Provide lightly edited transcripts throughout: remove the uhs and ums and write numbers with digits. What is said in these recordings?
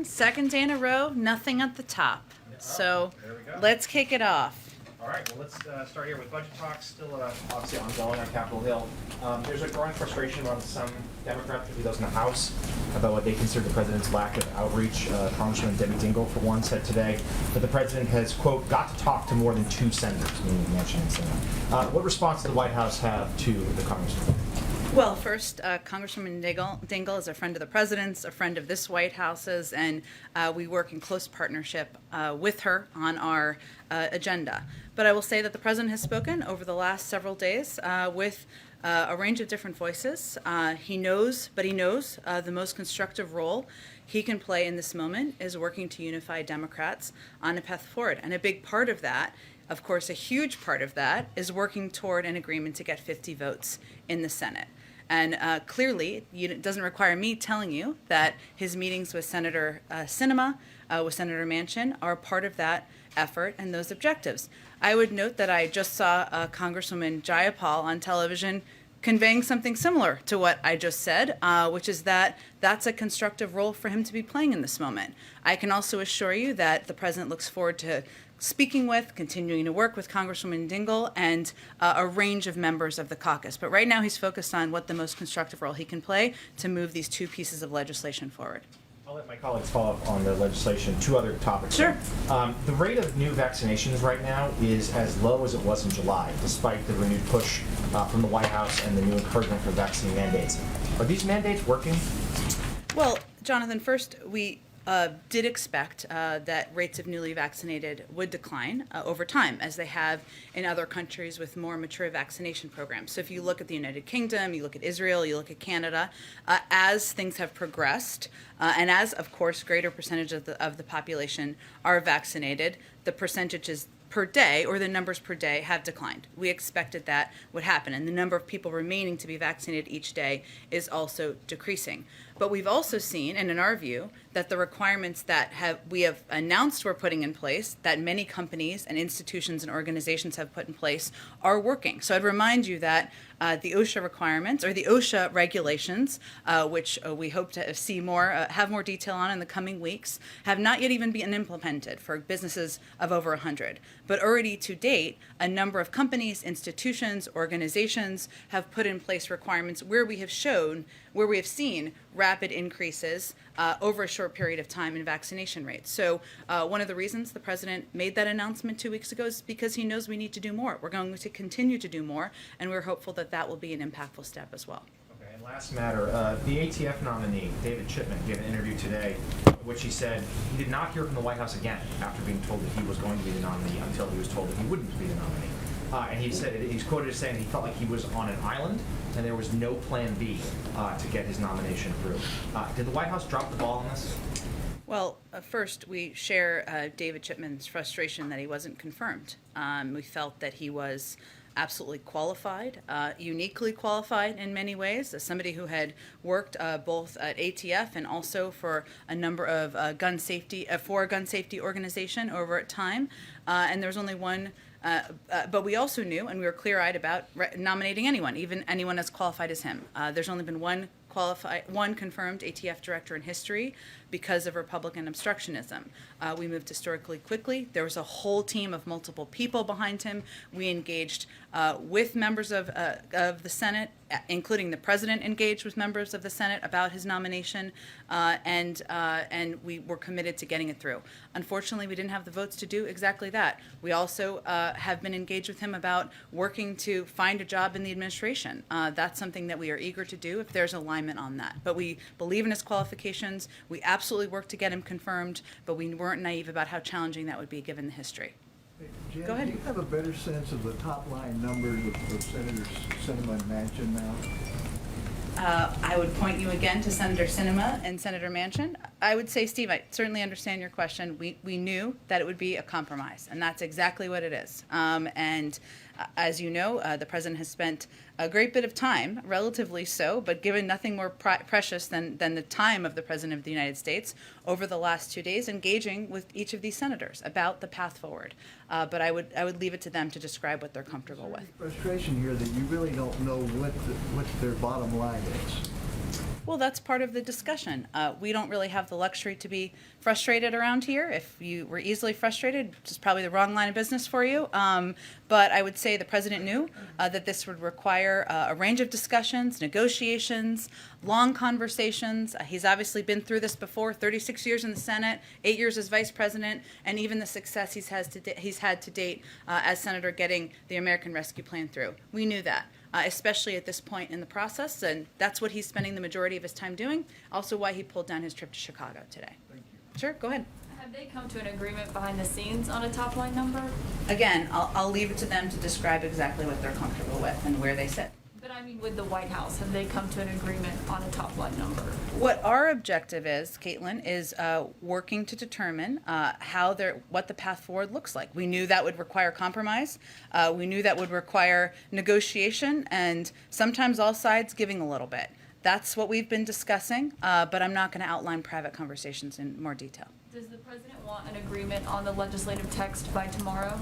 everyone. Second day in a row, nothing at the top. So there we go. let's kick it off. All right, well, let's start here with budget talks, still obviously ongoing on Capitol Hill. There's a growing frustration among some Democrats, particularly those in the House, about what they consider the president's lack of outreach. Congresswoman Debbie Dingell, for one, said today that the president has, quote, got to talk to more than 2 senators, meaning Manchin and Sinema. What response did the White House have to the congressman? Well, first, Congresswoman Dingell is a friend of the president's, a friend of this White House's, and we work in close partnership with her on our agenda. But I will say that the president has spoken over the last several days with a range of different voices. He knows the most constructive role he can play in this moment is working to unify Democrats on a path forward. And a big part of that, of course, a huge part of that, is working toward an agreement to get 50 votes in the Senate. And clearly, it doesn't require me telling you that his meetings with Senator Sinema, with Senator Manchin, are part of that effort and those objectives. I would note that I just saw Congresswoman Jayapal on television conveying something similar to what I just said, which is that that's a constructive role for him to be playing in this moment. I can also assure you that the president looks forward to speaking with, continuing to work with Congresswoman Dingell and a range of members of the caucus. But right now he's focused on what the most constructive role he can play to move these 2 pieces of legislation forward. I'll let my colleagues follow up on the legislation. 2 other topics. Sure. The rate of new vaccinations right now is as low as it was in July, despite the renewed push from the White House and the new encouragement for vaccine mandates. Are these mandates working? Well, Jonathan, first, we did expect that rates of newly vaccinated would decline over time, as they have in other countries with more mature vaccination programs. So if you look at the United Kingdom, you look at Israel, you look at Canada, as things have progressed, and as, of course, greater percentage of the population are vaccinated, the percentages per day, or the numbers per day, have declined. We expected that would happen, and the number of people remaining to be vaccinated each day is also decreasing. But we've also seen, and in our view, that the requirements that we have announced we're putting in place, that many companies and institutions and organizations have put in place, are working. So I'd remind you that the OSHA requirements, or the OSHA regulations, which we hope to have more detail on in the coming weeks, have not yet even been implemented for businesses of over 100. But already to date, a number of companies, institutions, organizations have put in place requirements where we have seen rapid increases over a short period of time in vaccination rates. So one of the reasons the president made that announcement 2 weeks ago is because he knows we need to do more. We're going to continue to do more, and we're hopeful that that will be an impactful step as well. Okay, and last matter, the ATF nominee, David Chipman, gave an interview today in which he said he did not hear from the White House again after being told that he was going to be the nominee until he was told that he wouldn't be the nominee. And he said, he's quoted as saying that he felt like he was on an island and there was no plan B to get his nomination through. Did the White House drop the ball on this? Well, first, we share David Chipman's frustration that he wasn't confirmed. We felt that he was absolutely qualified, uniquely qualified in many ways, as somebody who had worked both at ATF and also for a number of for a gun safety organization over at time. And there was only one. But we also knew, and we were clear-eyed about nominating anyone, even anyone as qualified as him. There's only been one confirmed ATF director in history because of Republican obstructionism. We moved historically quickly. There was a whole team of multiple people behind him. We engaged with members of the Senate, including the president engaged with members of the Senate about his nomination, and we were committed to getting it through. Unfortunately, we didn't have the votes to do exactly that. We also have been engaged with him about working to find a job in the administration. That's something that we are eager to do if there's alignment on that. But we believe in his qualifications. We absolutely worked to get him confirmed, but we weren't naive about how challenging that would be given the history. Jen, Go ahead. do you have a better sense of the top-line numbers of Senators Sinema and Manchin now? I would point you again to Senator Sinema and Senator Manchin. I would say, Steve, I certainly understand your question. We knew that it would be a compromise, and that's exactly what it is. As you know, the president has spent a great bit of time, relatively so, but given nothing more precious than the time of the President of the United States over the last 2 days, engaging with each of these senators about the path forward. But I would leave it to them to describe what they're comfortable with. Frustration here that you really don't know what their bottom line is. Well, that's part of the discussion. We don't really have the luxury to be frustrated around here. If you were easily frustrated, it's probably the wrong line of business for you. But I would say the president knew that this would require a range of discussions, negotiations, long conversations. He's obviously been through this before, 36 years in the Senate, 8 years as vice president, and even the success he's had to date as senator getting the American Rescue Plan through. We knew that. Especially at this point in the process, and that's what he's spending the majority of his time doing. Also why he pulled down his trip to Chicago today. Thank you. Sure, go ahead. Have they come to an agreement behind the scenes on a top line number? Again, I'll leave it to them to describe exactly what they're comfortable with and where they sit. But I mean, with the White House, have they come to an agreement on a top line number? What our objective is, Caitlin, is working to determine what the path forward looks like. We knew that would require compromise. We knew that would require negotiation, and sometimes all sides giving a little bit. That's what we've been discussing, but I'm not going to outline private conversations in more detail. Does the president want an agreement on the legislative text by tomorrow?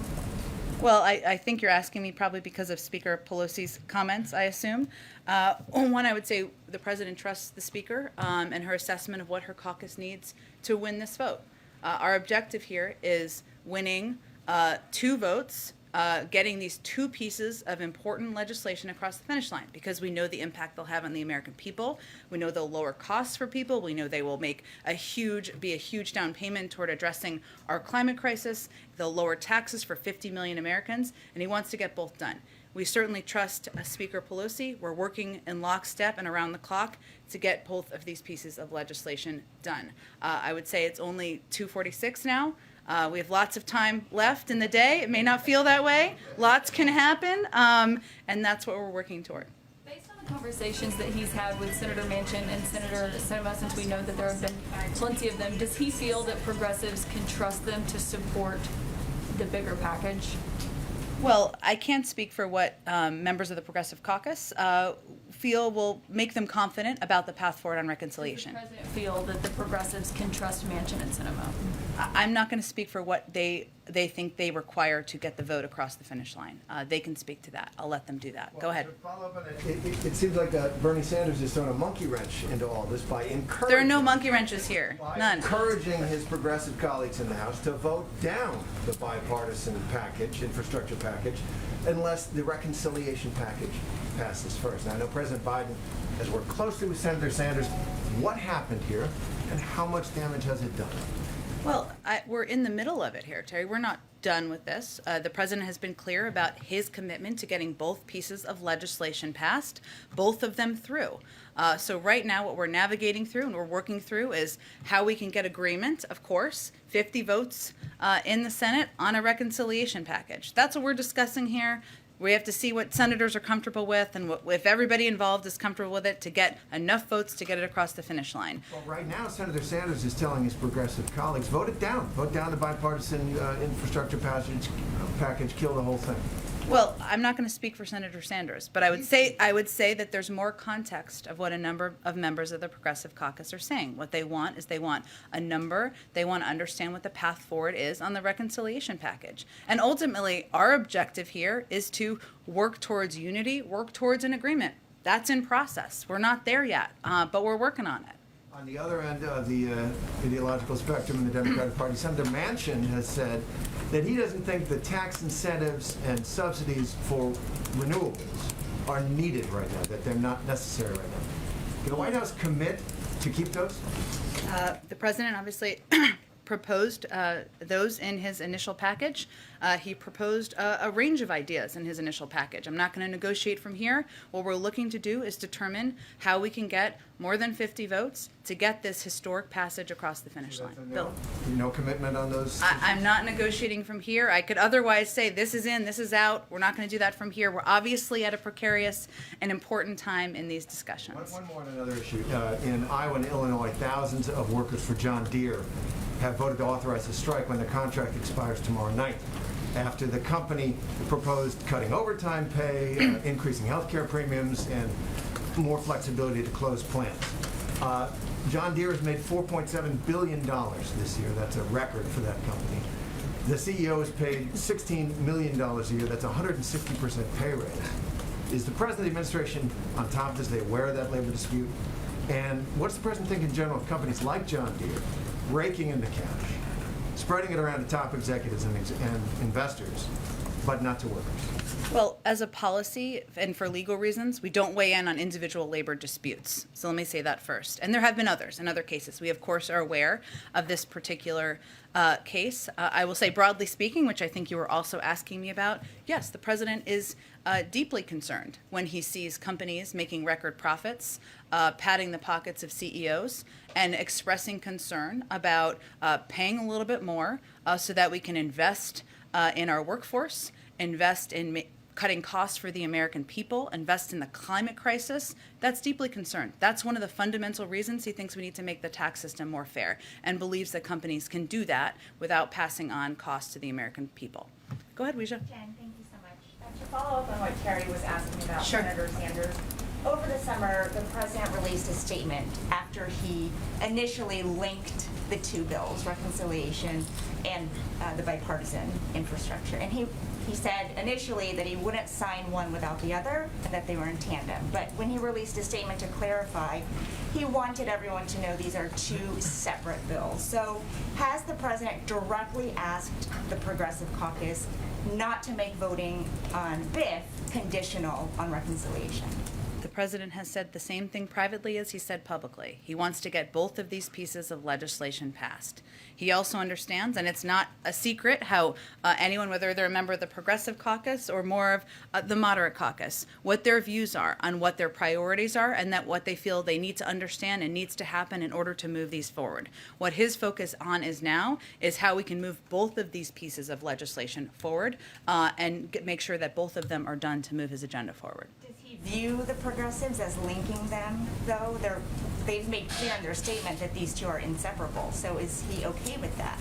Well, I think you're asking me probably because of Speaker Pelosi's comments, I assume. One, I would say the president trusts the Speaker and her assessment of what her caucus needs to win this vote. Our objective here is winning 2 votes, getting these 2 pieces of important legislation across the finish line, because we know the impact they'll have on the American people. We know they'll lower costs for people. We know they will make be a huge down payment toward addressing our climate crisis. They'll lower taxes for 50 million Americans, and he wants to get both done. We certainly trust Speaker Pelosi. We're working in lockstep and around the clock to get both of these pieces of legislation done. I would say it's only 2:46 now. We have lots of time left in the day. It may not feel that way. Lots can happen, and that's what we're working toward. Based on the conversations that he's had with Senator Manchin and Senator Sinema, since we know that there have been plenty of them, does he feel that progressives can trust them to support the bigger package? Well, I can't speak for what members of the Progressive Caucus feel will make them confident about the path forward on reconciliation. Does the president feel that the progressives can trust Manchin and Sinema? I'm not going to speak for what they think they require to get the vote across the finish line. They can speak to that. I'll let them do that. Go ahead. To follow up on it seems like Bernie Sanders is throwing a monkey wrench into all this by encouraging. There are no monkey wrenches here. None. Encouraging his progressive colleagues in the House to vote down the bipartisan package, infrastructure package, unless the reconciliation package passes first. Now, I know President Biden has worked closely with Senator Sanders. What happened here, and how much damage has it done? Well, we're in the middle of it here, Terry. We're not done with this. The president has been clear about his commitment to getting both pieces of legislation passed, both of them through. So right now what we're navigating through and we're working through is how we can get agreement, of course, 50 votes in the Senate on a reconciliation package. That's what we're discussing here. We have to see what senators are comfortable with and if everybody involved is comfortable with it to get enough votes to get it across the finish line. Well, right now, Senator Sanders is telling his progressive colleagues, vote it down. Vote down the bipartisan infrastructure package, kill the whole thing. Well, I'm not going to speak for Senator Sanders, but I would say that there's more context of what a number of members of the Progressive Caucus are saying. What they want is they want a number. They want to understand what the path forward is on the reconciliation package. And ultimately, our objective here is to work towards unity, work towards an agreement. That's in process. We're not there yet, but we're working on it. On the other end of the ideological spectrum in the Democratic Party, Senator Manchin has said that he doesn't think the tax incentives and subsidies for renewables are needed right now, that they're not necessary right now. Can the White House commit to keep those? The president obviously proposed those in his initial package. He proposed a range of ideas in his initial package. I'm not going to negotiate from here. What we're looking to do is determine how we can get more than 50 votes to get this historic passage across the finish line. Bill? No commitment on those? I'm not negotiating from here. I could otherwise say this is in, this is out. We're not going to do that from here. We're obviously at a precarious and important time in these discussions. One more on another issue. In Iowa and Illinois, thousands of workers for John Deere have voted to authorize a strike when the contract expires tomorrow night, after the company proposed cutting overtime pay, increasing health care premiums, and more flexibility to close plants. John Deere has made $4.7 billion this year. That's a record for that company. The CEO is paid $16 million a year. That's a 160% pay raise. Is the president of the administration on top of this? Are they aware of that labor dispute? And what's the president think in general of companies like John Deere raking in the cash, spreading it around to top executives and investors, but not to workers? Well, as a policy and for legal reasons, we don't weigh in on individual labor disputes. So let me say that first. And there have been others in other cases. We, of course, are aware of this particular case. I will say, broadly speaking, which I think you were also asking me about, yes, the president is deeply concerned when he sees companies making record profits, padding the pockets of CEOs, and expressing concern about paying a little bit more so that we can invest in our workforce, invest in cutting costs for the American people, invest in the climate crisis. That's deeply concerned. That's one of the fundamental reasons he thinks we need to make the tax system more fair and believes that companies can do that without passing on costs to the American people. Go ahead, Weijia. Jen, thank you so much. To follow up on what Terry was asking about, Sure. Senator Sanders, over the summer, the president released a statement after he initially linked the two bills, reconciliation and the bipartisan infrastructure. And he said initially that he wouldn't sign one without the other and that they were in tandem. But when he released a statement to clarify, he wanted everyone to know these are two separate bills. So has the president directly asked the Progressive Caucus not to make voting on BIF conditional on reconciliation? The president has said the same thing privately as he said publicly. He wants to get both of these pieces of legislation passed. He also understands, and it's not a secret, how anyone, whether they're a member of the Progressive Caucus or more of the Moderate Caucus, what their views are on what their priorities are and that what they feel they need to understand and needs to happen in order to move these forward. What his focus on is now is how we can move both of these pieces of legislation forward and make sure that both of them are done to move his agenda forward. Does he view the progressives as linking them, though? They've made clear in their statement that these two are inseparable. So is he okay with that?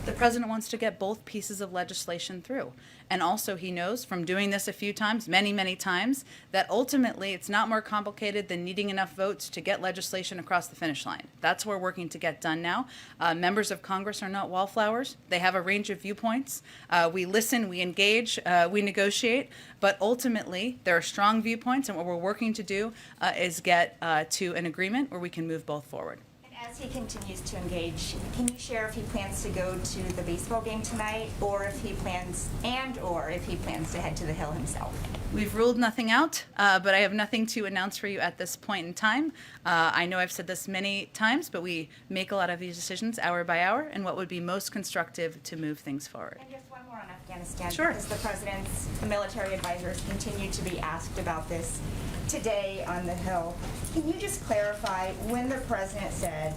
The president wants to get both pieces of legislation through. And also he knows from doing this a few times, many, many times, that ultimately it's not more complicated than needing enough votes to get legislation across the finish line. That's what we're working to get done now. Members of Congress are not wallflowers. They have a range of viewpoints. We listen, we engage, we negotiate, but ultimately there are strong viewpoints, and what we're working to do is get to an agreement where we can move both forward. As he continues to engage, can you share if he plans to go to the baseball game tonight, or if he plans to head to the Hill himself? We've ruled nothing out, but I have nothing to announce for you at this point in time. I know I've said this many times, but we make a lot of these decisions hour by hour and what would be most constructive to move things forward. And just one more on Afghanistan, Sure. because the president's military advisors continue to be asked about this today on the Hill. Can you just clarify when the president said,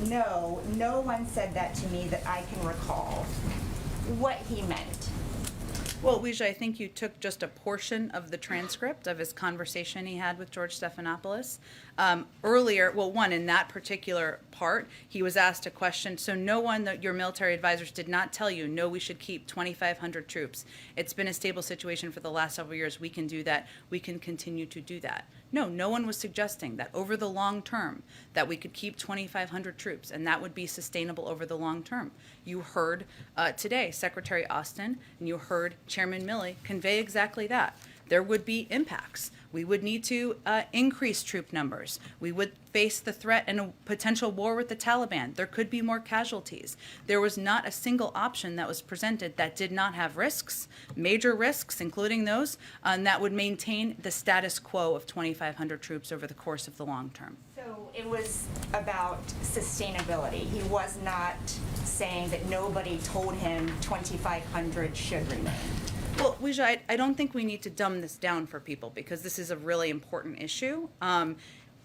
no one said that to me that I can recall, what he meant? Well, Weijia, I think you took just a portion of the transcript of his conversation he had with George Stephanopoulos. Earlier, in that particular part, he was asked a question. So no one, your military advisors did not tell you, no, we should keep 2,500 troops. It's been a stable situation for the last several years. We can do that. We can continue to do that. No one was suggesting that over the long term that we could keep 2,500 troops and that would be sustainable over the long term. You heard today Secretary Austin and you heard Chairman Milley convey exactly that. There would be impacts. We would need to increase troop numbers. We would face the threat and a potential war with the Taliban. There could be more casualties. There was not a single option that was presented that did not have risks, major risks, including those, and that would maintain the status quo of 2,500 troops over the course of the long term. So it was about sustainability. He was not saying that nobody told him 2,500 should remain. Well, Weijia, I don't think we need to dumb this down for people because this is a really important issue.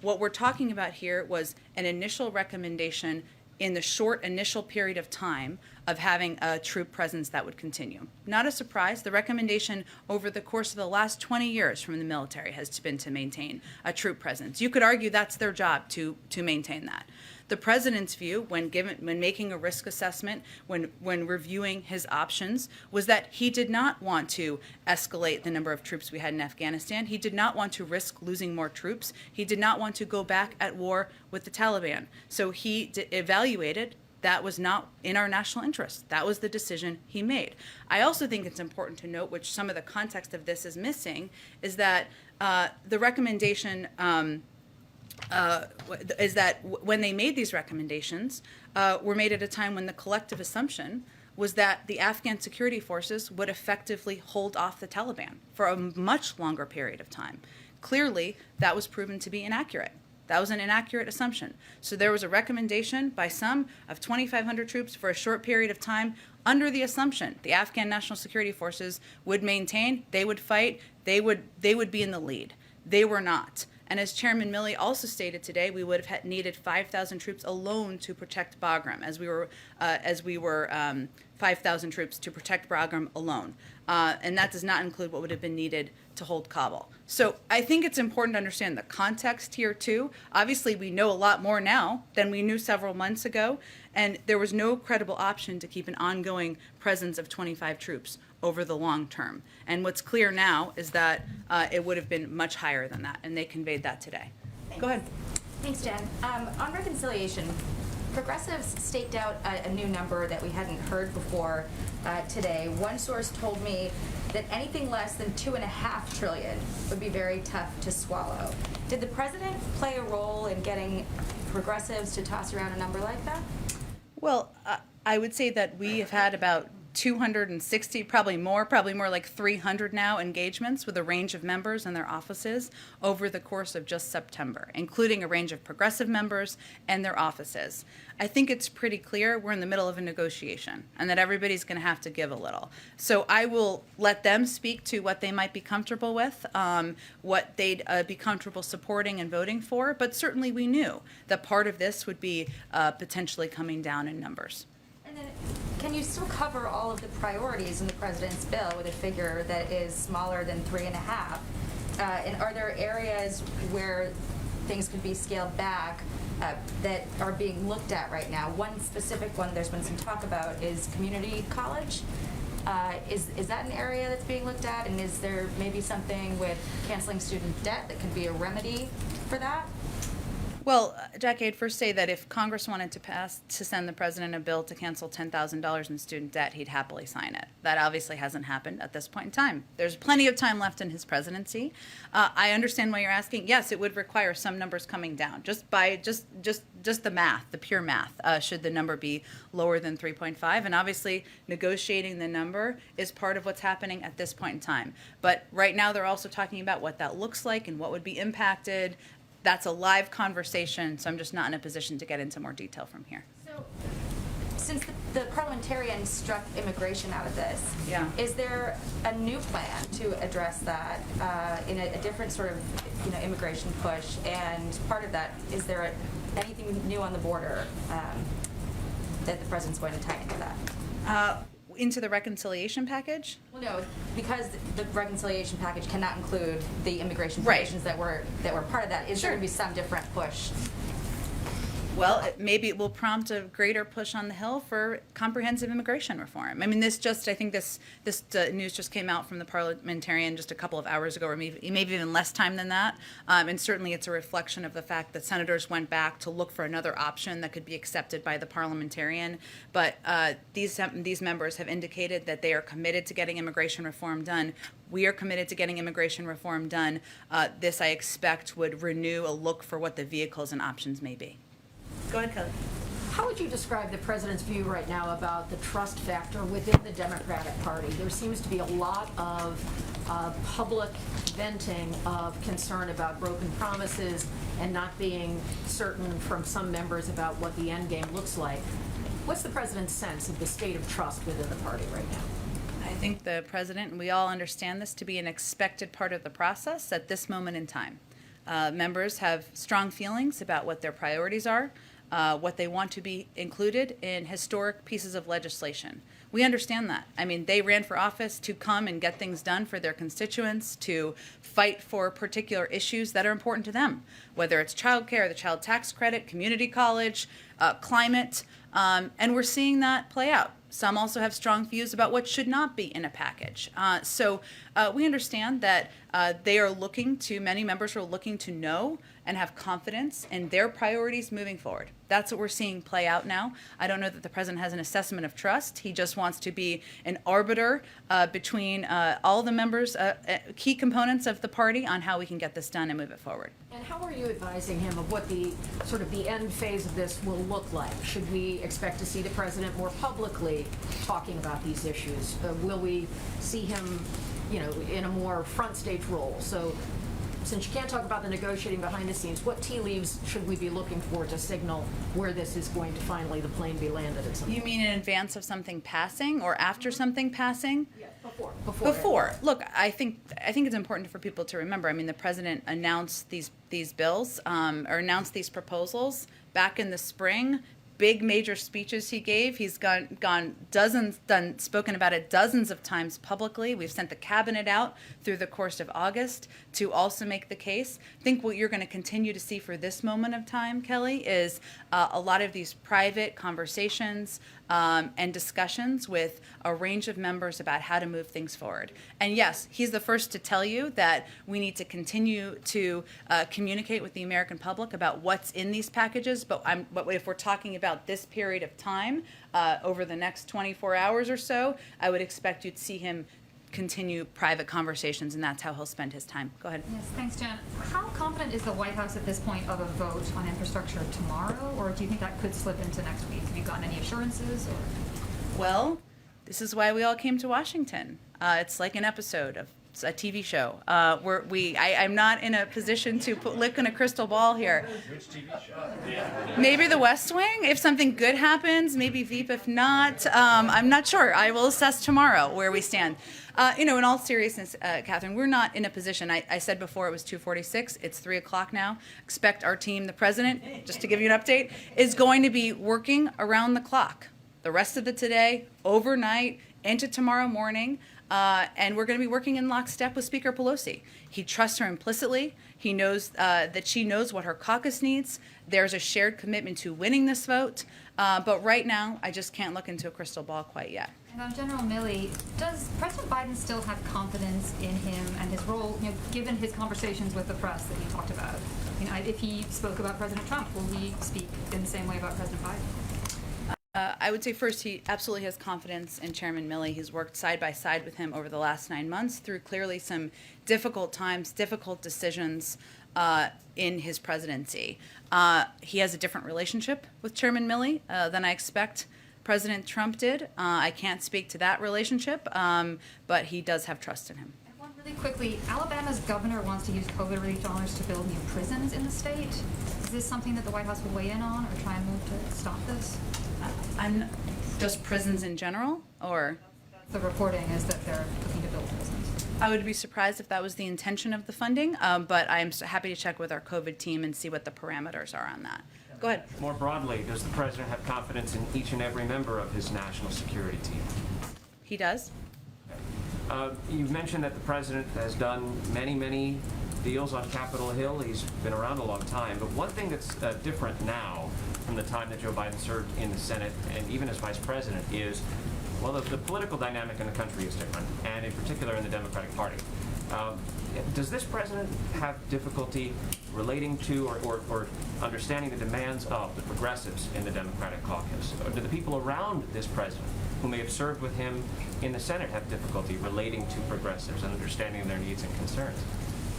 What we're talking about here was an initial recommendation in the short initial period of time of having a troop presence that would continue. Not a surprise, the recommendation over the course of the last 20 years from the military has been to maintain a troop presence. You could argue that's their job to maintain that. The president's view when making a risk assessment, when reviewing his options, was that he did not want to escalate the number of troops we had in Afghanistan. He did not want to risk losing more troops. He did not want to go back at war with the Taliban. So he evaluated that was not in our national interest. That was the decision he made. I also think it's important to note, which some of the context of this is missing, is that the recommendation is that when they made these recommendations, were made at a time when the collective assumption was that the Afghan security forces would effectively hold off the Taliban for a much longer period of time. Clearly, that was proven to be inaccurate. That was an inaccurate assumption. So there was a recommendation by some of 2,500 troops for a short period of time under the assumption the Afghan National Security Forces would maintain, they would fight, they would be in the lead. They were not. And as Chairman Milley also stated today, we would have needed 5,000 troops alone to protect Bagram, as we were 5,000 troops to protect Bagram alone. And that does not include what would have been needed to hold Kabul. So I think it's important to understand the context here too. Obviously, we know a lot more now than we knew several months ago, and there was no credible option to keep an ongoing presence of 25 troops over the long term. And what's clear now is that it would have been much higher than that, and they conveyed that today. Thanks. Go ahead. Thanks, Jen. On reconciliation, progressives staked out a new number that we hadn't heard before today. One source told me that anything less than $2.5 trillion would be very tough to swallow. Did the president play a role in getting progressives to toss around a number like that? Well, I would say that we have had about 260, probably more like 300 now engagements with a range of members and their offices over the course of just September, including a range of progressive members and their offices. I think it's pretty clear we're in the middle of a negotiation and that everybody's going to have to give a little. So I will let them speak to what they might be comfortable with, what they'd be comfortable supporting and voting for, but certainly we knew that part of this would be potentially coming down in numbers. And then, can you still cover all of the priorities in the president's bill with a figure that is smaller than 3.5? And are there areas where things could be scaled back that are being looked at right now? One specific one there's been some talk about is community college. Is that an area that's being looked at? And is there maybe something with canceling student debt that could be a remedy for that? Well, Jackie, I'd first say that if Congress wanted to send the president a bill to cancel $10,000 in student debt, he'd happily sign it. That obviously hasn't happened at this point in time. There's plenty of time left in his presidency. I understand why you're asking. Yes, it would require some numbers coming down, just the math, the pure math. Should the number be lower than 3.5? And obviously, negotiating the number is part of what's happening at this point in time. But right now, they're also talking about what that looks like and what would be impacted. That's a live conversation, so I'm just not in a position to get into more detail from here. So, since the parliamentarians struck immigration out of this, Yeah. is there a new plan to address that in a different sort of immigration push? And part of that, is there anything new on the border that the president's going to tie into that? Into the reconciliation package? Well, no, because the reconciliation package cannot include the immigration Right. provisions that were part of that. Is there Sure. going to be some different push? Well, maybe it will prompt a greater push on the Hill for comprehensive immigration reform. I mean, I think this news just came out from the parliamentarian just a couple of hours ago, or maybe even less time than that. And certainly it's a reflection of the fact that senators went back to look for another option that could be accepted by the parliamentarian. But these members have indicated that they are committed to getting immigration reform done. We are committed to getting immigration reform done. This, I expect, would renew a look for what the vehicles and options may be. Go ahead, Kelly. How would you describe the president's view right now about the trust factor within the Democratic Party? There seems to be a lot of public venting of concern about broken promises and not being certain from some members about what the end game looks like. What's the president's sense of the state of trust within the party right now? I think the president, and we all understand this to be an expected part of the process at this moment in time. Members have strong feelings about what their priorities are, what they want to be included in historic pieces of legislation. We understand that. I mean, they ran for office to come and get things done for their constituents, to fight for particular issues that are important to them, whether it's childcare, the child tax credit, community college, climate, and we're seeing that play out. Some also have strong views about what should not be in a package. So we understand that many members are looking to know and have confidence in their priorities moving forward. That's what we're seeing play out now. I don't know that the president has an assessment of trust. He just wants to be an arbiter between all the members, key components of the party, on how we can get this done and move it forward. And how are you advising him of what the sort of the end phase of this will look like? Should we expect to see the president more publicly talking about these issues? Will we see him, in a more front stage role? So, since you can't talk about the negotiating behind the scenes, what tea leaves should we be looking for to signal where this is going to finally, the plane be landed at some point? You mean in advance of something passing or after something passing? Yeah, before. Before. Look, I think it's important for people to remember. I mean, the president announced these bills or announced these proposals back in the spring. Big major speeches he gave. He's spoken about it dozens of times publicly. We've sent the cabinet out through the course of August to also make the case. I think what you're going to continue to see for this moment of time, Kelly, is a lot of these private conversations and discussions with a range of members about how to move things forward. And yes, he's the first to tell you that we need to continue to communicate with the American public about what's in these packages. But if we're talking about this period of time, over the next 24 hours or so, I would expect you to see him continue private conversations, and that's how he'll spend his time. Go ahead. Yes, thanks, Jen. How confident is the White House at this point of a vote on infrastructure tomorrow, or do you think that could slip into next week? Have you gotten any assurances? Or? Well, this is why we all came to Washington. It's like an episode of a TV show. I'm not in a position to look in a crystal ball here. Which TV show? Maybe The West Wing. If something good happens, maybe Veep. If not, I'm not sure. I will assess tomorrow where we stand. In all seriousness, Catherine, we're not in a position. I said before it was 2:46. It's 3 o'clock now. Expect our team, the president, just to give you an update, is going to be working around the clock the rest of the today, overnight, into tomorrow morning. And we're going to be working in lockstep with Speaker Pelosi. He trusts her implicitly. He knows that she knows what her caucus needs. There's a shared commitment to winning this vote. But right now, I just can't look into a crystal ball quite yet. And General Milley, does President Biden still have confidence in him and his role, given his conversations with the press that he talked about? If he spoke about President Trump, will he speak in the same way about President Biden? I would say first, he absolutely has confidence in Chairman Milley. He's worked side by side with him over the last 9 months through clearly some difficult times, difficult decisions in his presidency. He has a different relationship with Chairman Milley than I expect President Trump did. I can't speak to that relationship, but he does have trust in him. And one really quickly, Alabama's governor wants to use COVID relief dollars to build new prisons in the state. Is this something that the White House would weigh in on or try and move to stop this? Just prisons in general, or? The reporting is that they're looking to build prisons. I would be surprised if that was the intention of the funding, but I'm happy to check with our COVID team and see what the parameters are on that. Go ahead. More broadly, does the president have confidence in each and every member of his national security team? He does. You've mentioned that the president has done many deals on Capitol Hill. He's been around a long time. But one thing that's different now from the time that Joe Biden served in the Senate and even as vice president is, well, the political dynamic in the country is different, and in particular in the Democratic Party. Does this president have difficulty relating to or understanding the demands of the progressives in the Democratic caucus? Or do the people around this president who may have served with him in the Senate have difficulty relating to progressives and understanding their needs and concerns?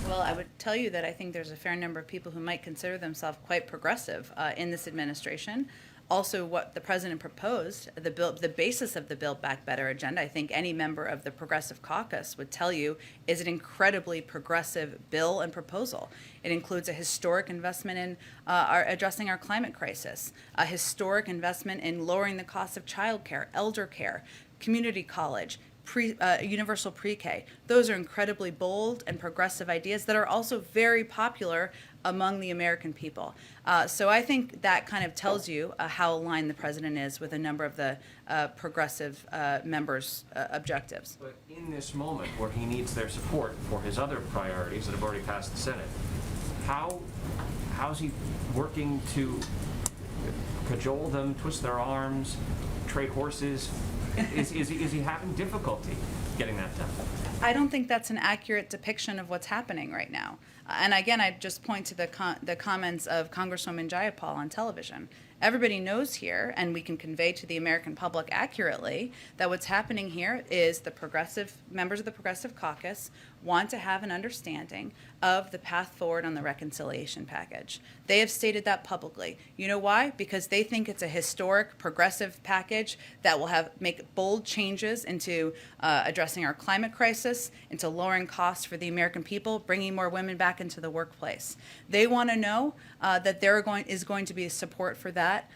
Well, I would tell you that I think there's a fair number of people who might consider themselves quite progressive in this administration. Also, what the president proposed, the basis of the Build Back Better agenda, I think any member of the Progressive Caucus would tell you, is an incredibly progressive bill and proposal. It includes a historic investment in addressing our climate crisis, a historic investment in lowering the cost of childcare, elder care, community college, universal pre-K. Those are incredibly bold and progressive ideas that are also very popular among the American people. So I think that kind of tells you how aligned the president is with a number of the progressive members' objectives. But in this moment where he needs their support for his other priorities that have already passed the Senate, how's he working to cajole them, twist their arms, trade horses? Is he having difficulty getting that done? I don't think that's an accurate depiction of what's happening right now. And again, I just point to the comments of Congresswoman Jayapal on television. Everybody knows here, and we can convey to the American public accurately, that what's happening here is the progressive members of the Progressive Caucus want to have an understanding of the path forward on the reconciliation package. They have stated that publicly. You know why? Because they think it's a historic progressive package that will make bold changes into addressing our climate crisis, into lowering costs for the American people, bringing more women back into the workplace. They want to know that there is going to be support for that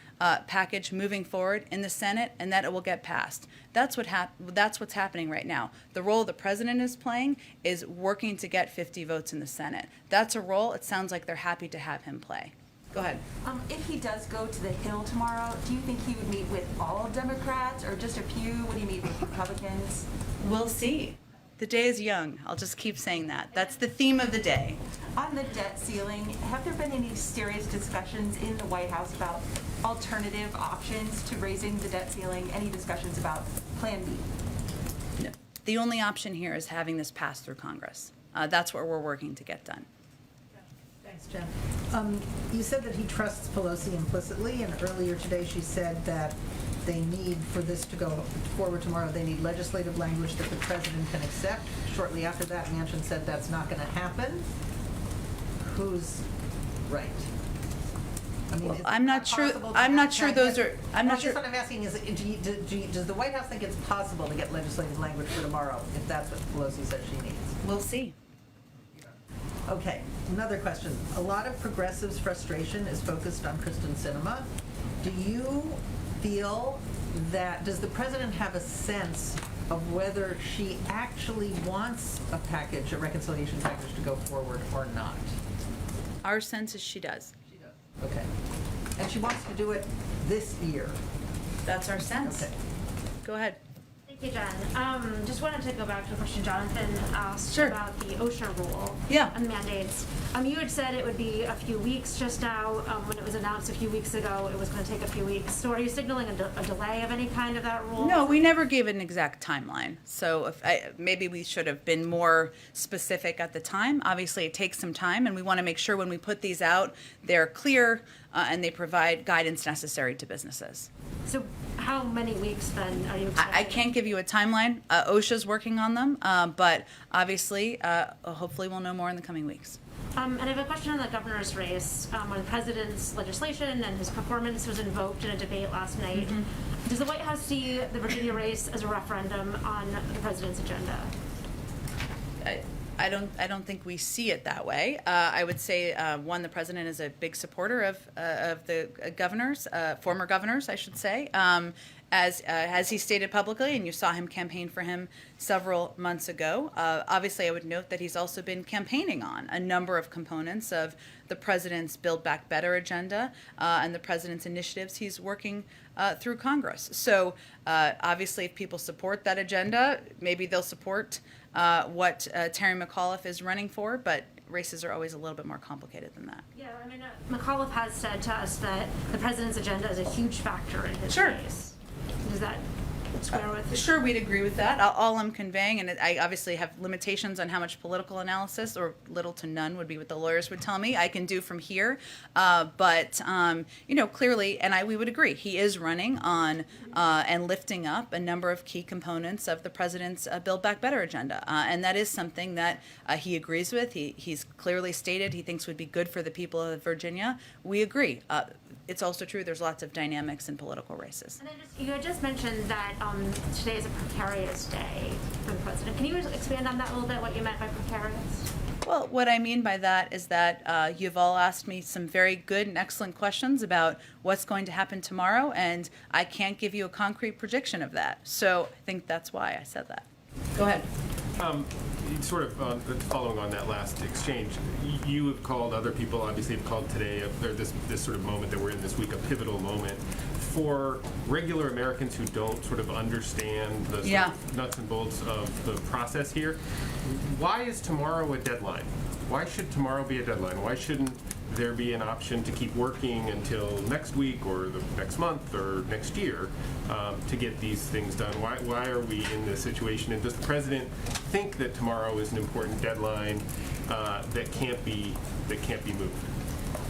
package moving forward in the Senate, and that it will get passed. That's what's happening right now. The role the president is playing is working to get 50 votes in the Senate. That's a role it sounds like they're happy to have him play. Go ahead. If he does go to the Hill tomorrow, do you think he would meet with all Democrats or just a few? Would he meet with Republicans? We'll see. The day is young. I'll just keep saying that. That's the theme of the day. On the debt ceiling, have there been any serious discussions in the White House about alternative options to raising the debt ceiling? Any discussions about Plan B? No. The only option here is having this pass through Congress. That's what we're working to get done. Thanks, Jen. You said that he trusts Pelosi implicitly, and earlier today she said that they need, for this to go forward tomorrow, they need legislative language that the president can accept. Shortly after that, Manchin said that's not going to happen. Who's right? I mean, Well, I'm not sure. I'm not sure those are. I'm not sure. What I'm asking is, does the White House think it's possible to get legislative language for tomorrow, if that's what Pelosi says she needs? We'll see. Okay, another question. A lot of progressives' frustration is focused on Kristen Sinema. Do you feel that, does the president have a sense of whether she actually wants a package, a reconciliation package, to go forward or not? Our sense is she does. She does. Okay. And she wants to do it this year? That's our sense. Okay. Go ahead. Thank you, Jen. Just wanted to go back to a question Jonathan asked Sure. about the OSHA rule Yeah. and mandates. You had said it would be a few weeks just now. When it was announced a few weeks ago, it was going to take a few weeks. So are you signaling a delay of any kind of that rule? No, we never gave an exact timeline. So maybe we should have been more specific at the time. Obviously, it takes some time, and we want to make sure when we put these out, they're clear and they provide guidance necessary to businesses. So how many weeks then are you expecting? I can't give you a timeline. OSHA's working on them, but obviously, hopefully we'll know more in the coming weeks. And I have a question on the governor's race. When the president's legislation and his performance was invoked in a debate last night, does the White House see the Virginia race as a referendum on the president's agenda? I don't think we see it that way. I would say, one, the president is a big supporter of the governors, former governors, I should say, as he stated publicly, and you saw him campaign for him several months ago. Obviously, I would note that he's also been campaigning on a number of components of the president's Build Back Better agenda and the president's initiatives he's working through Congress. So obviously, if people support that agenda, maybe they'll support what Terry McAuliffe is running for, but races are always a little bit more complicated than that. Yeah, I mean, McAuliffe has said to us that the president's agenda is a huge factor in his Sure. race. Does that square with? Sure, we'd agree with that. All I'm conveying, and I obviously have limitations on how much political analysis, or little to none would be what the lawyers would tell me I can do from here. But clearly, and we would agree, he is running on and lifting up a number of key components of the president's Build Back Better agenda. And that is something that he agrees with. He's clearly stated he thinks would be good for the people of Virginia. We agree. It's also true there's lots of dynamics in political races. And then you had just mentioned that today is a precarious day for the president. Can you expand on that a little bit, what you meant by precarious? Well, what I mean by that is that you've all asked me some very good and excellent questions about what's going to happen tomorrow, and I can't give you a concrete prediction of that. So I think that's why I said that. Go ahead. Sort of following on that last exchange, you have called, other people obviously have called today, this sort of moment that we're in this week, a pivotal moment for regular Americans who don't sort of understand the sort of nuts and bolts of the process here. Why is tomorrow a deadline? Why should tomorrow be a deadline? Why shouldn't there be an option to keep working until next week or the next month or next year to get these things done? Why are we in this situation? And does the president think that tomorrow is an important deadline that can't be moved?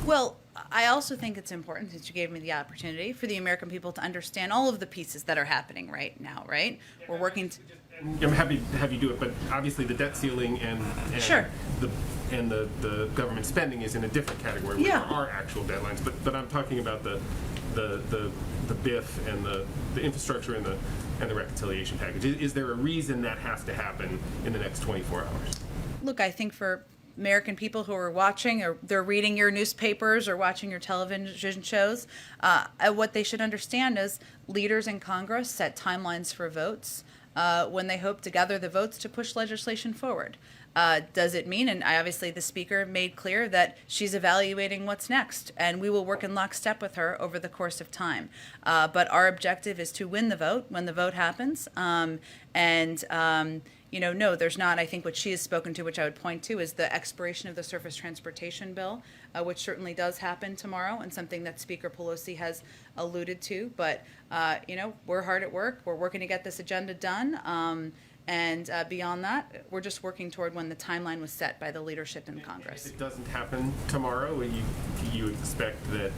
Well, I also think it's important, since you gave me the opportunity, for the American people to understand all of the pieces that are happening right now, right? We're working to... I'm happy to have you do it, but obviously the debt ceiling and Sure. the government spending is in a different category where Yeah. there are actual deadlines. But I'm talking about the BIF and the infrastructure and the reconciliation package. Is there a reason that has to happen in the next 24 hours? Look, I think for American people who are watching, or they're reading your newspapers or watching your television shows, what they should understand is leaders in Congress set timelines for votes when they hope to gather the votes to push legislation forward. Does it mean, and obviously the Speaker made clear that she's evaluating what's next, and we will work in lockstep with her over the course of time. But our objective is to win the vote when the vote happens. No, there's not. I think what she has spoken to, which I would point to, is the expiration of the surface transportation bill, which certainly does happen tomorrow, and something that Speaker Pelosi has alluded to. But, we're hard at work. We're working to get this agenda done. And beyond that, we're just working toward when the timeline was set by the leadership in Congress. If it doesn't happen tomorrow, you expect that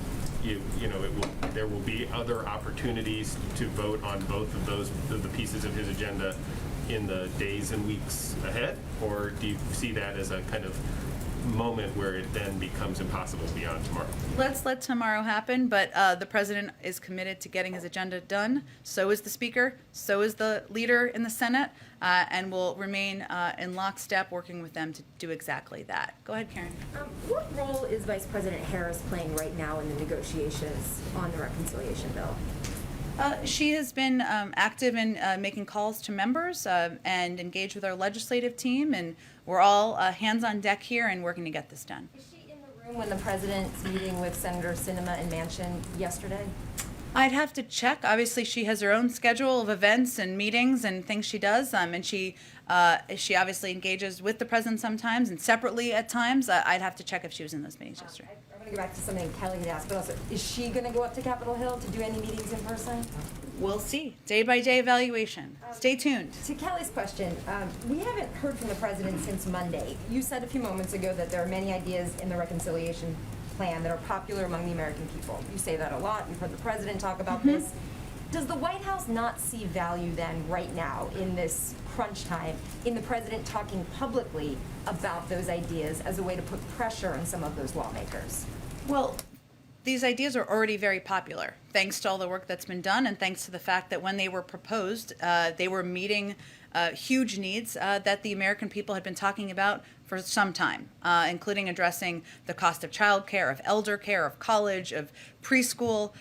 there will be other opportunities to vote on both of those the pieces of his agenda in the days and weeks ahead, or do you see that as a kind of moment where it then becomes impossible beyond tomorrow? Let's let tomorrow happen, but the president is committed to getting his agenda done. So is the Speaker, so is the leader in the Senate, and will remain in lockstep working with them to do exactly that. Go ahead, Karen. What role is Vice President Harris playing right now in the negotiations on the reconciliation bill? She has been active in making calls to members and engaged with our legislative team, and we're all hands on deck here and working to get this done. Is she in the room when the president's meeting with Senator Sinema and Manchin yesterday? I'd have to check. Obviously, she has her own schedule of events and meetings and things she does, and she obviously engages with the president sometimes and separately at times. I'd have to check if she was in those meetings yesterday. I want to go back to something Kelly had asked, but also, is she going to go up to Capitol Hill to do any meetings in person? We'll see. Day-by-day evaluation. Stay tuned. To Kelly's question, we haven't heard from the president since Monday. You said a few moments ago that there are many ideas in the reconciliation plan that are popular among the American people. You say that a lot. We've heard the president talk about this. Does the White House not see value then, right now, in this crunch time, in the president talking publicly about those ideas as a way to put pressure on some of those lawmakers? Well, these ideas are already very popular, thanks to all the work that's been done and thanks to the fact that when they were proposed, they were meeting huge needs that the American people had been talking about for some time, including addressing the cost of childcare, of elder care, of college, of preschool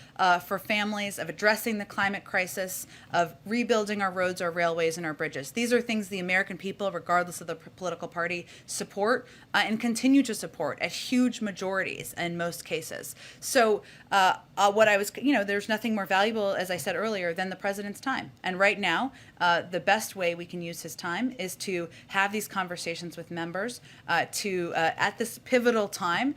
for families, of addressing the climate crisis, of rebuilding our roads, our railways, and our bridges. These are things the American people, regardless of the political party, support and continue to support at huge majorities in most cases. So there's nothing more valuable, as I said earlier, than the president's time. And right now, the best way we can use his time is to have these conversations with members at this pivotal time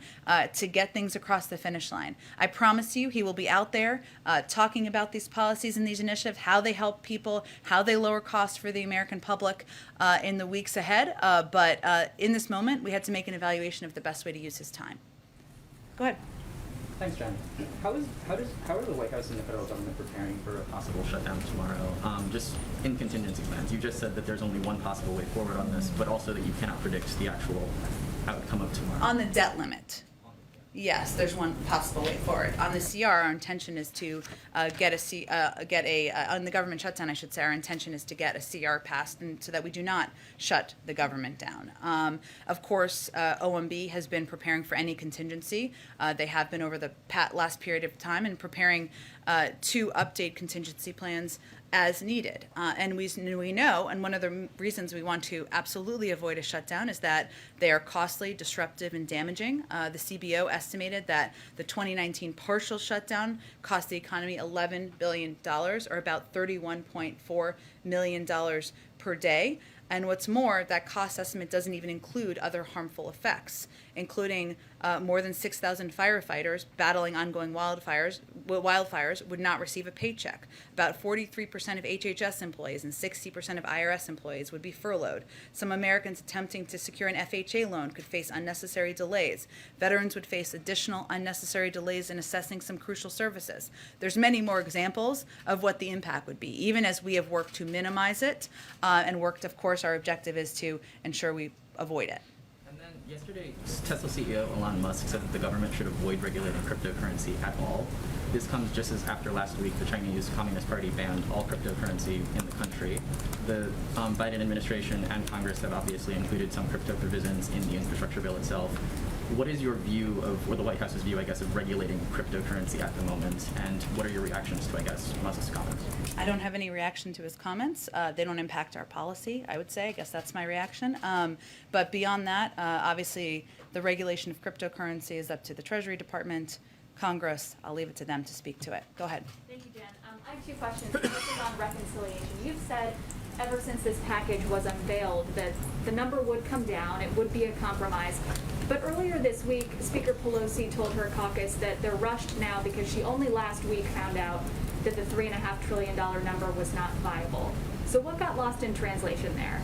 to get things across the finish line. I promise you he will be out there talking about these policies and these initiatives, how they help people, how they lower costs for the American public in the weeks ahead. But in this moment, we had to make an evaluation of the best way to use his time. Go ahead. Thanks, Jen. How are the White House and the federal government preparing for a possible shutdown tomorrow? Just in contingency plans. You just said that there's only one possible way forward on this, but also that you cannot predict the actual outcome of tomorrow. On the debt limit. Yes, there's one possible way forward. On the CR, our intention is to on the government shutdown, I should say, our intention is to get a CR passed and so that we do not shut the government down. Of course, OMB has been preparing for any contingency. They have been over the last period of time and preparing to update contingency plans as needed. And we know, and one of the reasons we want to absolutely avoid a shutdown is that they are costly, disruptive, and damaging. The CBO estimated that the 2019 partial shutdown cost the economy $11 billion, or about $31.4 million per day. And what's more, that cost estimate doesn't even include other harmful effects. including more than 6,000 firefighters battling ongoing wildfires, would not receive a paycheck. About 43% of HHS employees and 60% of IRS employees would be furloughed. Some Americans attempting to secure an FHA loan could face unnecessary delays. Veterans would face additional unnecessary delays in assessing some crucial services. There's many more examples of what the impact would be, even as we have worked to minimize it and worked, of course, our objective is to ensure we avoid it. And then yesterday, Tesla CEO Elon Musk said that the government should avoid regulating cryptocurrency at all. This comes just as after last week, the Chinese Communist Party banned all cryptocurrency in the country. The Biden administration and Congress have obviously included some crypto provisions in the infrastructure bill itself. What is your view of, or the White House's view, I guess, of regulating cryptocurrency at the moment, and what are your reactions to, I guess, Musk's comments? I don't have any reaction to his comments. They don't impact our policy, I would say. I guess that's my reaction. But beyond that, obviously, the regulation of cryptocurrency is up to the Treasury Department, Congress. I'll leave it to them to speak to it. Go ahead. Thank you, Jen. I have two questions. This is on reconciliation. You've said ever since this package was unveiled that the number would come down, it would be a compromise. But earlier this week, Speaker Pelosi told her caucus that they're rushed now because she only last week found out that the $3.5 trillion number was not viable. So what got lost in translation there?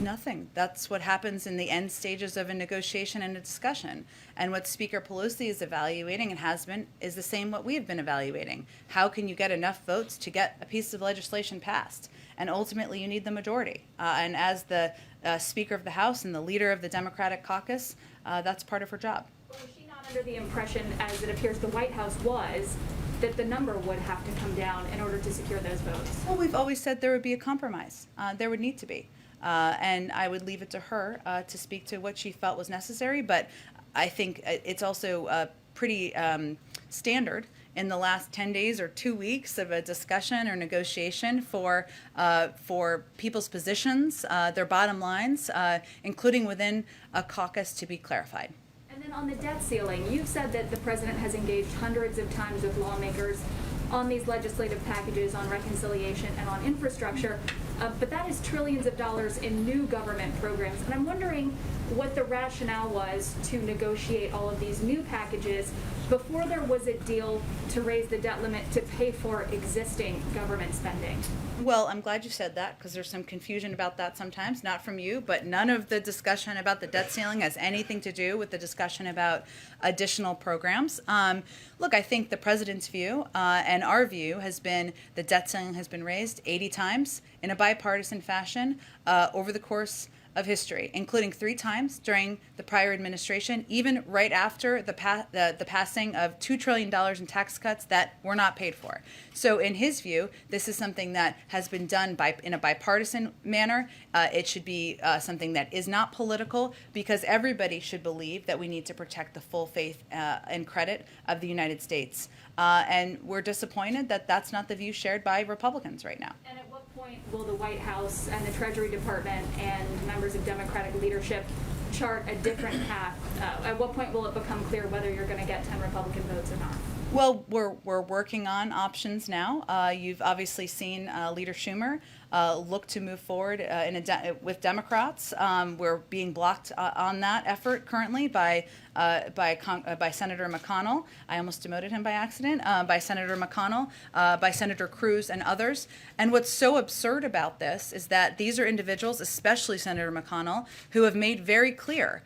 Nothing. That's what happens in the end stages of a negotiation and a discussion. And what Speaker Pelosi is evaluating and has been is the same what we have been evaluating. How can you get enough votes to get a piece of legislation passed? And ultimately, you need the majority. And as the Speaker of the House and the leader of the Democratic caucus, that's part of her job. Well, was she not under the impression, as it appears the White House was, that the number would have to come down in order to secure those votes? Well, we've always said there would be a compromise. There would need to be. And I would leave it to her to speak to what she felt was necessary. But I think it's also pretty standard in the last 10 days or 2 weeks of a discussion or negotiation for people's positions, their bottom lines, including within a caucus, to be clarified. And then on the debt ceiling, you've said that the president has engaged hundreds of times with lawmakers on these legislative packages on reconciliation and on infrastructure, but that is trillions of dollars in new government programs. And I'm wondering what the rationale was to negotiate all of these new packages before there was a deal to raise the debt limit to pay for existing government spending. Well, I'm glad you said that, because there's some confusion about that sometimes, not from you, but none of the discussion about the debt ceiling has anything to do with the discussion about additional programs. Look, I think the president's view and our view has been the debt ceiling has been raised 80 times in a bipartisan fashion over the course of history, including 3 times during the prior administration, even right after the passing of $2 trillion in tax cuts that were not paid for. So in his view, this is something that has been done in a bipartisan manner. It should be something that is not political, because everybody should believe that we need to protect the full faith and credit of the United States. And we're disappointed that that's not the view shared by Republicans right now. And at what point will the White House and the Treasury Department and members of Democratic leadership chart a different path? At what point will it become clear whether you're going to get 10 Republican votes or not? Well, we're working on options now. You've obviously seen Leader Schumer look to move forward with Democrats. We're being blocked on that effort currently by Senator McConnell. I almost demoted him by accident. By Senator McConnell, by Senator Cruz, and others. And what's so absurd about this is that these are individuals, especially Senator McConnell, who have made very clear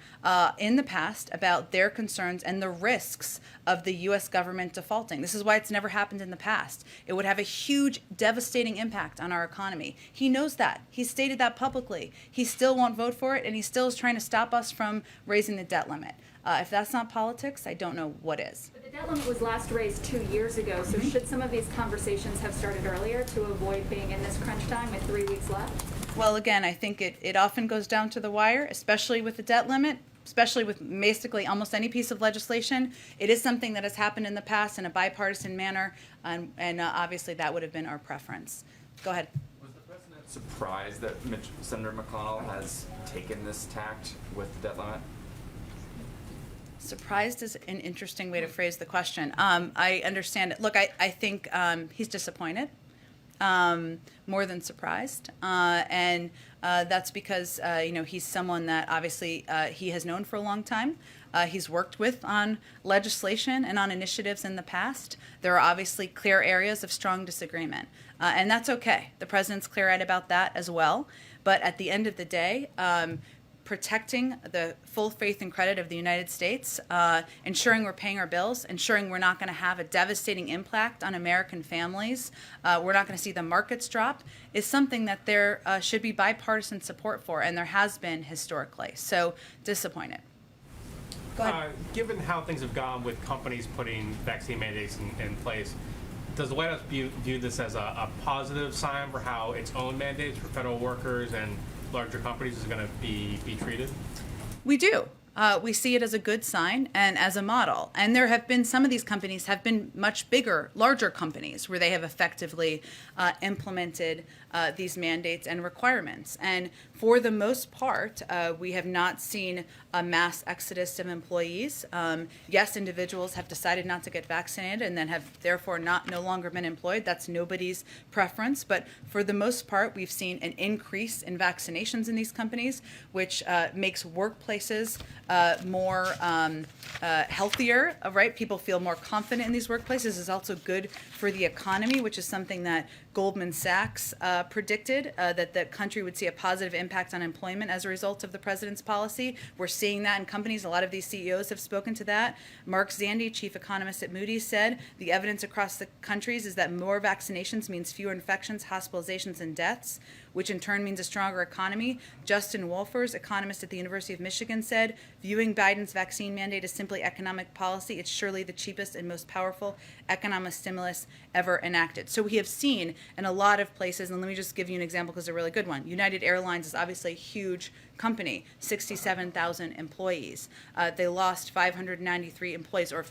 in the past about their concerns and the risks of the U.S. government defaulting. This is why it's never happened in the past. It would have a huge, devastating impact on our economy. He knows that. He stated that publicly. He still won't vote for it, and he still is trying to stop us from raising the debt limit. If that's not politics, I don't know what is. But the debt limit was last raised 2 years ago, so should some of these conversations have started earlier to avoid being in this crunch time with 3 weeks left? Well, again, I think it often goes down to the wire, especially with the debt limit, especially with basically almost any piece of legislation. It is something that has happened in the past in a bipartisan manner, and obviously that would have been our preference. Go ahead. Was the president surprised that Senator McConnell has taken this tact with the debt limit? Surprised is an interesting way to phrase the question. I understand it. Look, I think he's disappointed. more than surprised. And that's because, he's someone that obviously he has known for a long time. He's worked with on legislation and on initiatives in the past. There are obviously clear areas of strong disagreement. And that's okay. The president's clear-eyed about that as well. But at the end of the day, protecting the full faith and credit of the United States, ensuring we're paying our bills, ensuring we're not going to have a devastating impact on American families, we're not going to see the markets drop, is something that there should be bipartisan support for, and there has been historically. So, disappointed. Go ahead. Given how things have gone with companies putting vaccine mandates in place, does the White House view this as a positive sign for how its own mandates for federal workers and larger companies is going to be treated? We do. We see it as a good sign and as a model. And there have been, some of these companies have been much bigger, larger companies where they have effectively implemented these mandates and requirements. And for the most part, we have not seen a mass exodus of employees. Yes, individuals have decided not to get vaccinated and then have therefore no longer been employed. That's nobody's preference. But for the most part, we've seen an increase in vaccinations in these companies, which makes workplaces more healthier, right? People feel more confident in these workplaces. Is also good for the economy, which is something that Goldman Sachs predicted, that the country would see a positive impact on employment as a result of the president's policy. We're seeing that in companies. A lot of these CEOs have spoken to that. Mark Zandi, chief economist at Moody's, said the evidence across the countries is that more vaccinations means fewer infections, hospitalizations, and deaths, which in turn means a stronger economy. Justin Wolfers, economist at the University of Michigan, said, viewing Biden's vaccine mandate as simply economic policy, it's surely the cheapest and most powerful economic stimulus ever enacted. So we have seen in a lot of places, and let me just give you an example because it's a really good one. United Airlines is obviously a huge company, 67,000 employees. They lost 593 employees, or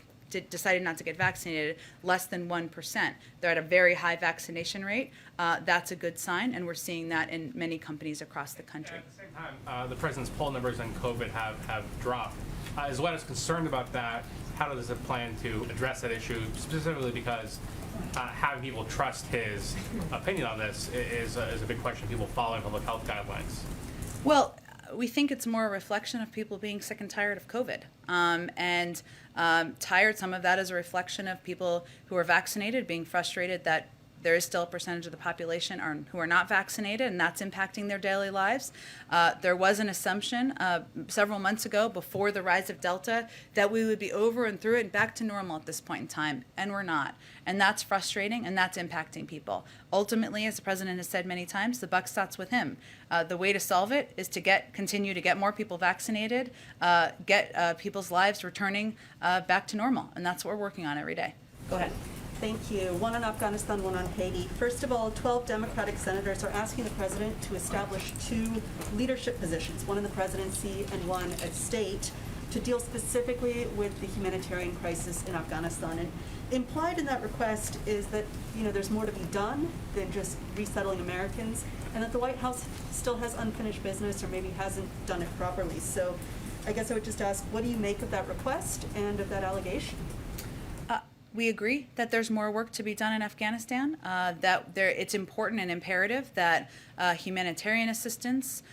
decided not to get vaccinated, less than 1%. They're at a very high vaccination rate. That's a good sign, and we're seeing that in many companies across the country. At the same time, the president's poll numbers on COVID have dropped. Is the White House concerned about that? How does it plan to address that issue, specifically because having people trust his opinion on this is a big question, people following public health guidelines? Well, we think it's more a reflection of people being sick and tired of COVID. Tired, some of that is a reflection of people who are vaccinated being frustrated that there is still a percentage of the population who are not vaccinated, and that's impacting their daily lives. There was an assumption several months ago, before the rise of Delta, that we would be over and through it and back to normal at this point in time, and we're not. And that's frustrating, and that's impacting people. Ultimately, as the president has said many times, the buck stops with him. The way to solve it is to continue to get more people vaccinated, get people's lives returning back to normal, and that's what we're working on every day. Go ahead. Thank you. One on Afghanistan, one on Haiti. First of all, 12 Democratic senators are asking the president to establish 2 leadership positions, one in the presidency and one at state, to deal specifically with the humanitarian crisis in Afghanistan. And implied in that request is that, there's more to be done than just resettling Americans, and that the White House still has unfinished business or maybe hasn't done it properly. So I guess I would just ask, what do you make of that request and of that allegation? We agree that there's more work to be done in Afghanistan, it's important and imperative that humanitarian assistance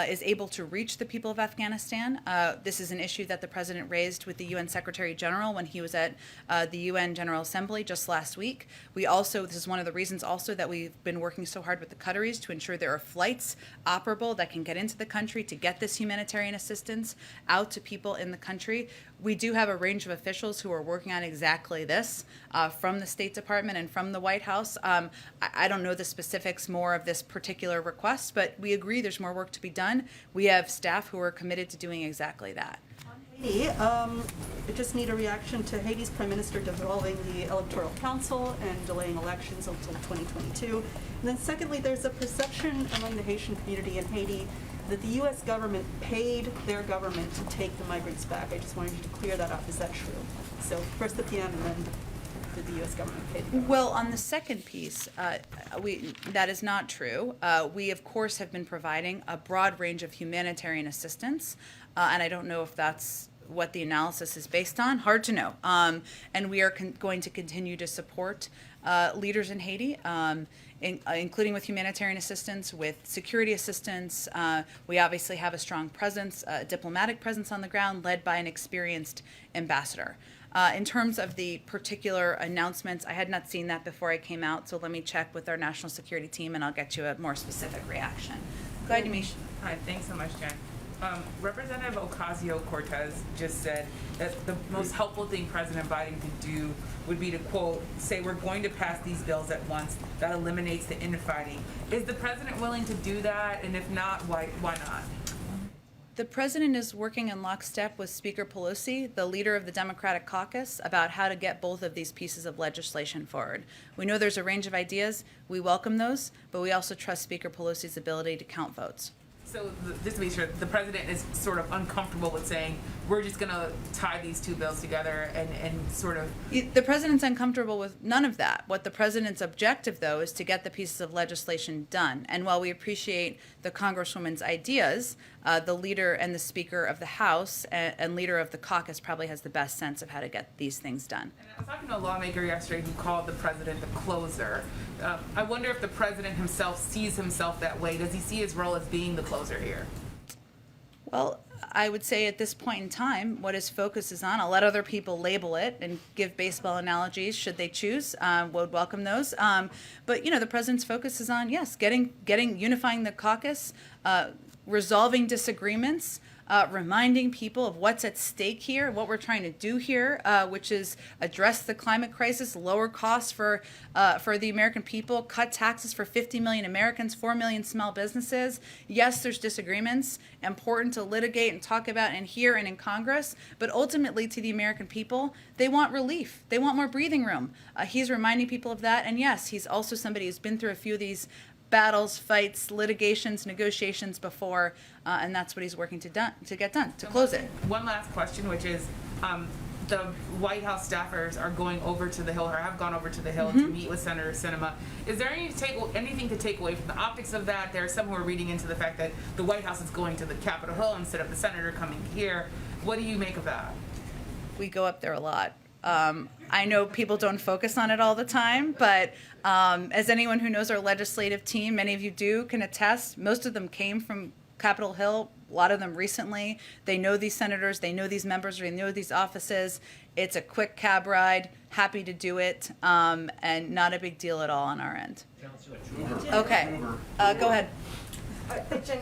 is able to reach the people of Afghanistan. This is an issue that the president raised with the UN Secretary General when he was at the UN General Assembly just last week. This is one of the reasons also that we've been working so hard with the Qataris to ensure there are flights operable that can get into the country to get this humanitarian assistance out to people in the country. We do have a range of officials who are working on exactly this from the State Department and from the White House. I don't know the specifics more of this particular request, but we agree there's more work to be done. We have staff who are committed to doing exactly that. Haiti, I just need a reaction to Haiti's Prime Minister dissolving the Electoral Council and delaying elections until 2022. And then secondly, there's a perception among the Haitian community in Haiti that the U.S. government paid their government to take the migrants back. I just wanted you to clear that up. Is that true? So first the PM and then did the U.S. government pay the government? Well, on the second piece, that is not true. We, of course, have been providing a broad range of humanitarian assistance, and I don't know if that's what the analysis is based on. Hard to know. And we are going to continue to support leaders in Haiti including with humanitarian assistance, with security assistance. We obviously have a strong presence, a diplomatic presence on the ground, led by an experienced ambassador. In terms of the particular announcements, I had not seen that before I came out, so let me check with our national security team and I'll get you a more specific reaction. Go ahead, Yamiche. Hi, thanks so much, Jen. Representative Ocasio-Cortez just said that the most helpful thing President Biden could do would be to, quote, say we're going to pass these bills at once. That eliminates the infighting. Is the president willing to do that? And if not, why not? The president is working in lockstep with Speaker Pelosi, the leader of the Democratic caucus, about how to get both of these pieces of legislation forward. We know there's a range of ideas. We welcome those, but we also trust Speaker Pelosi's ability to count votes. So just to be sure, the president is sort of uncomfortable with saying we're just going to tie these two bills together and sort of... The president's uncomfortable with none of that. What the president's objective, though, is to get the pieces of legislation done. And while we appreciate the Congresswoman's ideas, the leader and the Speaker of the House and leader of the caucus probably has the best sense of how to get these things done. And I was talking to a lawmaker yesterday who called the president the closer. I wonder if the president himself sees himself that way. Does he see his role as being the closer here? Well, I would say at this point in time, what his focus is on, I'll let other people label it and give baseball analogies should they choose. Would welcome those. But, you know, the president's focus is on, yes, unifying the caucus, resolving disagreements, reminding people of what's at stake here, what we're trying to do here, which is address the climate crisis, lower costs for the American people, cut taxes for 50 million Americans, 4 million small businesses. Yes, there's disagreements, important to litigate and talk about and here and in Congress, but ultimately to the American people, they want relief. They want more breathing room. He's reminding people of that, and yes, he's also somebody who's been through a few of these battles, fights, litigations, negotiations before, and that's what he's working to get done, to close it. One last question, which is the White House staffers are going over to the Hill, or have gone over to the Hill to meet with Senator Sinema. Is there anything to take away from the optics of that? There are some who are reading into the fact that the White House is going to the Capitol Hill instead of the senator coming here. What do you make of that? We go up there a lot. I know people don't focus on it all the time, but as anyone who knows our legislative team, many of you do, can attest, most of them came from Capitol Hill, a lot of them recently. They know these senators, they know these members, they know these offices. It's a quick cab ride, happy to do it, and not a big deal at all on our end. Okay, go ahead. Jen,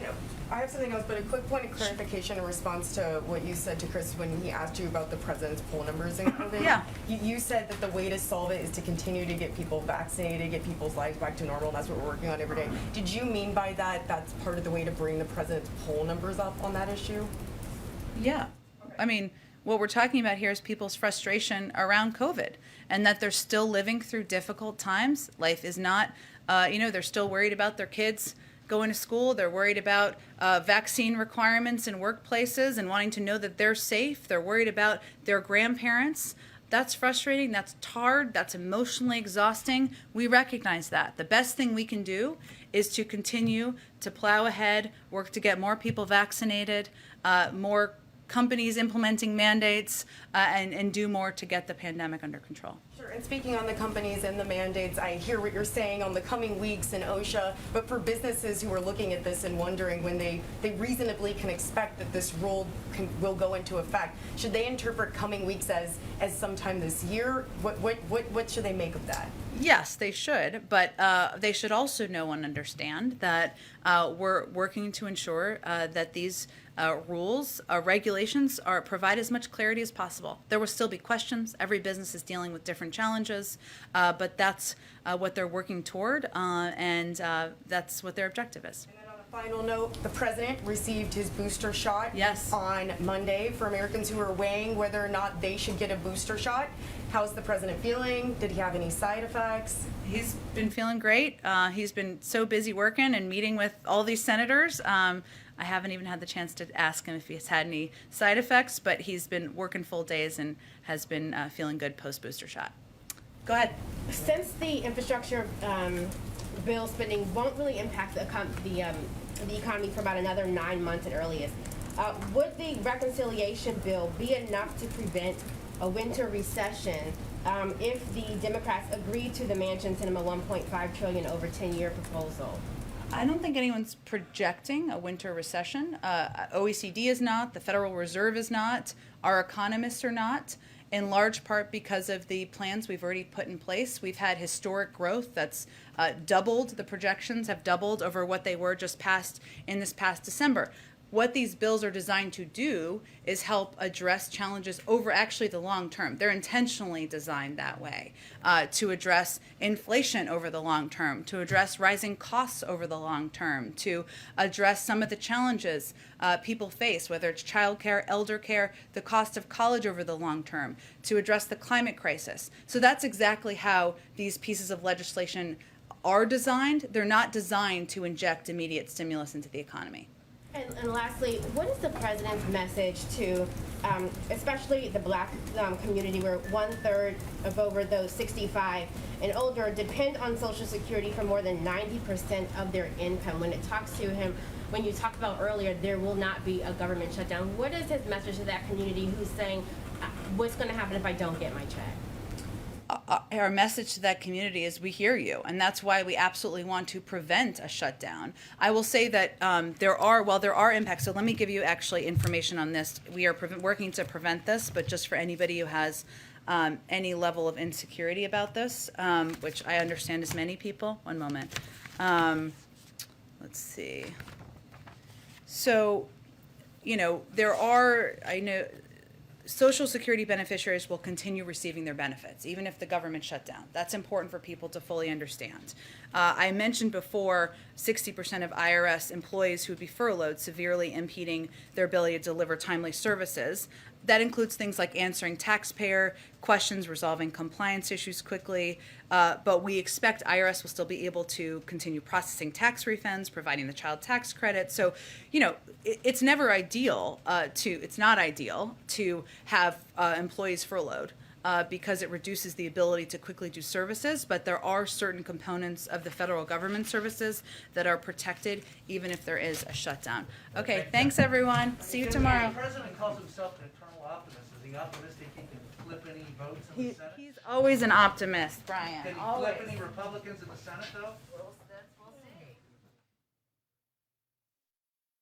I have something else, but a quick point of clarification in response to what you said to Chris when he asked you about the president's poll numbers in COVID. Yeah. You said that the way to solve it is to continue to get people vaccinated, get people's lives back to normal, and that's what we're working on every day. Did you mean by that that's part of the way to bring the president's poll numbers up on that issue? Yeah. Okay. I mean, what we're talking about here is people's frustration around COVID and that they're still living through difficult times. Life is not, they're still worried about their kids going to school. They're worried about vaccine requirements in workplaces and wanting to know that they're safe. They're worried about their grandparents. That's frustrating. That's hard. That's emotionally exhausting. We recognize that. The best thing we can do is to continue to plow ahead, work to get more people vaccinated, more companies implementing mandates, and do more to get the pandemic under control. Sure, and speaking on the companies and the mandates, I hear what you're saying on the coming weeks in OSHA, but for businesses who are looking at this and wondering when they reasonably can expect that this rule will go into effect, should they interpret coming weeks as sometime this year? What should they make of that? Yes, they should, but they should also know and understand that we're working to ensure that these rules, regulations provide as much clarity as possible. There will still be questions. Every business is dealing with different challenges, but that's what they're working toward, and that's what their objective is. And then on a final note, the president received his booster shot yes. on Monday. For Americans who are weighing whether or not they should get a booster shot, how's the president feeling? Did he have any side effects? He's been feeling great. He's been so busy working and meeting with all these senators. I haven't even had the chance to ask him if he's had any side effects, but he's been working full days and has been feeling good post-booster shot. Go ahead. Since the infrastructure bill spending won't really impact the economy for about another 9 months at earliest, would the reconciliation bill be enough to prevent a winter recession if the Democrats agree to the Manchin Cinema $1.5 trillion over 10-year proposal? I don't think anyone's projecting a winter recession. OECD is not, the Federal Reserve is not, our economists are not, in large part because of the plans we've already put in place. We've had historic growth that's doubled, the projections have doubled over what they were just in this past December. What these bills are designed to do is help address challenges over actually the long term. They're intentionally designed that way to address inflation over the long term, to address rising costs over the long term, to address some of the challenges people face, whether it's childcare, elder care, the cost of college over the long term, to address the climate crisis. So that's exactly how these pieces of legislation are designed. They're not designed to inject immediate stimulus into the economy. And lastly, what is the president's message to, especially the Black community, where 1/3 of over those 65 and older depend on Social Security for more than 90% of their income? When it talks to him, when you talked about earlier, there will not be a government shutdown. What is his message to that community who's saying, what's going to happen if I don't get my check? Our message to that community is we hear you, and that's why we absolutely want to prevent a shutdown. I will say that there are impacts, so let me give you actually information on this. We are working to prevent this, but just for anybody who has any level of insecurity about this, which I understand is many people. One moment. Let's see. So, I know Social Security beneficiaries will continue receiving their benefits, even if the government shut down. That's important for people to fully understand. I mentioned before 60% of IRS employees who would be furloughed, severely impeding their ability to deliver timely services. That includes things like answering taxpayer questions, resolving compliance issues quickly, but we expect IRS will still be able to continue processing tax refunds, providing the child tax credit. So, it's never ideal it's not ideal to have employees furloughed because it reduces the ability to quickly do services, but there are certain components of the federal government services that are protected even if there is a shutdown. Okay, thanks everyone. See you tomorrow. The president calls himself an eternal optimist. Is he optimistic he can flip any votes in the Senate? He's always an optimist, Brian. Can he Always. flip any Republicans in the Senate, though?